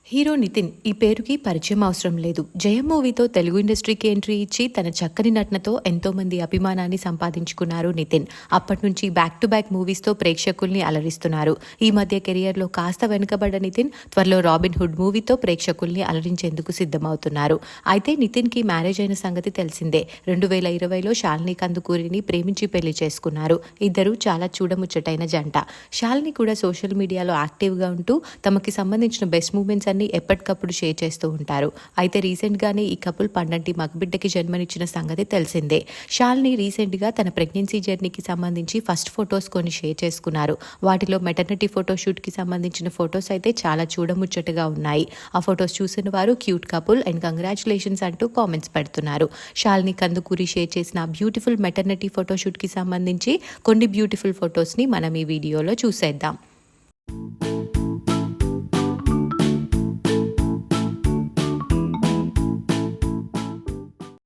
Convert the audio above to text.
Hero Nitin ఈ పేరుకి పరిచయం అవసరం లేదు. జయం మూవీతో తెలుగు ఇండస్ట్రీకి ఎంట్రీ ఇచ్చి తన చక్కని నటనతో ఎంతో మంది అభిమానాన్ని సంపాదించుకున్నారు నితిన్. అప్పటి నుంచి బ్యాక్ టు బ్యాక్ మూవీస్తో ప్రేక్షకుల్ని అలరిస్తున్నారు. ఈ మధ్య కెరియర్లో కాస్త వెనుకబడ్డ నితిన్ త్వరలో రాబిన్ హుడ్ మూవీతో ప్రేక్షకుల్ని అలరించేందుకు సిద్ధమవుతున్నారు. అయితే నితిన్కి మ్యారేజ్ అయిన సంగతి తెలిసిందే. 2020లో శాలిని కందుకూరిని ప్రేమించి పెళ్లి చేసుకున్నారు. ఇద్దరు చాలా చూడముచ్చటైన జంట. శాలిని కూడా సోషల్ మీడియాలో యాక్టివ్గా ఉంటూ తమకి సంబంధించిన బెస్ట్ మూమెంట్స్ అన్ని ఎప్పటికప్పుడు షేర్ చేస్తూ ఉంటారు. అయితే రీసెంట్గానే ఈ కపుల్ పండంటి మగబిడ్డకి జన్మనిచ్చిన సంగతి తెలిసిందే. శాలిని రీసెంట్గా తన ప్రెగ్నెన్సీ జర్నీకి సంబంధించి ఫస్ట్ ఫొటోస్ కొన్ని షేర్ చేసుకున్నారు. వాటిలో మెటర్నిటీ ఫోటోషూట్కి సంబంధించిన ఫొటోస్ అయితే చాలా చూడముచ్చటగా ఉన్నాయి. ఆ ఫొటోస్ చూసిన వారు క్యూట్ కపుల్ అండ్ కంగ్రాచులేషన్స్ అంటూ కామెంట్స్ పెడుతున్నారు. శాలిని కందుకూరి షేర్ చేసిన బ్యూటిఫుల్ మెటర్నిటీ ఫోటోషూట్కి సంబంధించి కొన్ని బ్యూటిఫుల్ ఫొటోస్ని మనం ఈ వీడియోలో చూసేద్దాం.